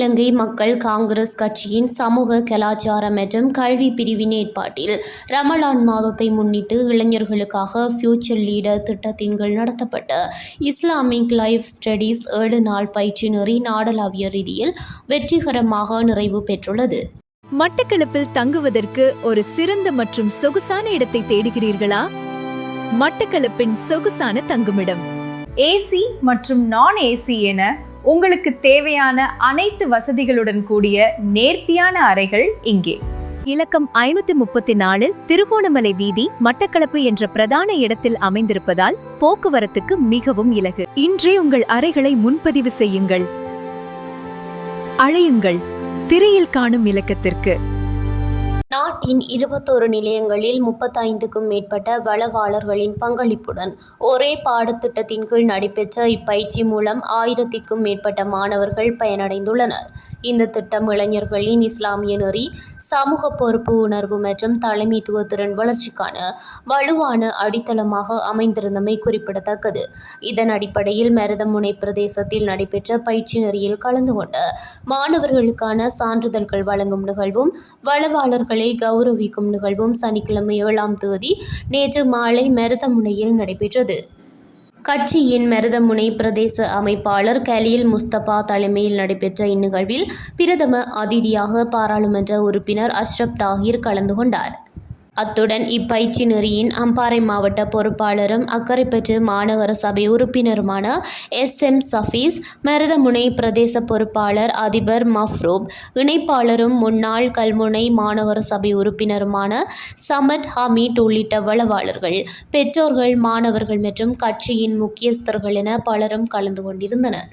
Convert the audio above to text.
இலங்கை மக்கள் காங்கிரஸ் கட்சியின் சமூக கலாச்சார மற்றும் கல்வி பிரிவின் ஏற்பாட்டில் ரமலான் மாதத்தை முன்னிட்டு இளைஞர்களுக்காக ஃபியூச்சர் லீடர் திட்டத்தின் கீழ் நடத்தப்பட்ட இஸ்லாமிக் லைஃப் ஸ்டடீஸ் 7 நாள் பயிற்சி நெறி நாடளாவிய ரீதியில் வெற்றிகரமாக நிறைவு பெற்றுள்ளது. மட்டக்களப்பில் தங்குவதற்கு ஒரு சிறந்த மற்றும் சொகுசான இடத்தை தேடுகிறீர்களா? மட்டக்களப்பின் சொகுசான தங்குமிடம் ஏசி மற்றும் நான் ஏசி என உங்களுக்கு தேவையான அனைத்து வசதிகளுடன் கூடிய நேர்த்தியான அறைகள் இங்கே. இலக்கம் 534 திருகோணமலை வீதி மட்டக்களப்பு என்ற பிரதான இடத்தில் அமைந்திருப்பதால் போக்குவரத்துக்கு மிகவும் இலகு. இன்றே உங்கள் அறைகளை முன்பதிவு செய்யுங்கள். அழையுங்கள் திரையில் காணும் இலக்கத்திற்கு. நாட்டின் 21 நிலையங்களில் 35க்கும் மேற்பட்ட வளவாளர்களின் பங்களிப்புடன் ஒரே பாடத்திட்டத்தின் கீழ் நடைபெற்ற இப்பயிற்சி மூலம் 1000க்கும் மேற்பட்ட மாணவர்கள் பயனடைந்துள்ளனர். இந்த திட்டம் இளைஞர்களின் இஸ்லாமிய நெறி, சமூக பொறுப்பு உணர்வு மற்றும் தலைமைத்துவ திறன் வளர்ச்சிக்கான வலுவான அடித்தளமாக அமைந்திருந்தமை குறிப்பிடத்தக்கது. இதன் அடிப்படையில் மருதமுனை பிரதேசத்தில் நடைபெற்ற பயிற்சி நெறியில் கலந்து கொண்ட மாணவர்களுக்கான சான்றிதழ்கள் வழங்கும் நிகழ்வும் வளவாளர்கள் கௌரவிக்கும் நிகழ்வும் சனிக்கிழமை 7ஆம் தேதி நேற்று மாலை மருதமுனையில் நடைபெற்றது. கட்சியின் மருதமுனை பிரதேச அமைப்பாளர் கலீல் முஸ்தபா தலைமையில் நடைபெற்ற இந்நிகழ்வில் பிரதம அதிதியாக பாராளுமன்ற உறுப்பினர் அஷ்ரப் தாஹிர் கலந்து கொண்டார். அத்துடன் இப்பயிற்சி நெறியின் அம்பாறை மாவட்ட பொறுப்பாளரும் அக்கரைப்பற்று மாநகர சபை உறுப்பினருமான SM சஃபீஸ், மருதமுனை பிரதேச பொறுப்பாளர் அதிபர் மஃப்ரூப், இணைப்பாளரும் முன்னாள் கல்முனை மாநகர சபை உறுப்பினருமான சமட் ஹமீட் உள்ளிட்ட வளவாளர்கள், பெற்றோர்கள், மாணவர்கள் மற்றும் கட்சியின் முக்கியஸ்தர்கள் என பலரும் கலந்து கொண்டிருந்தனர்.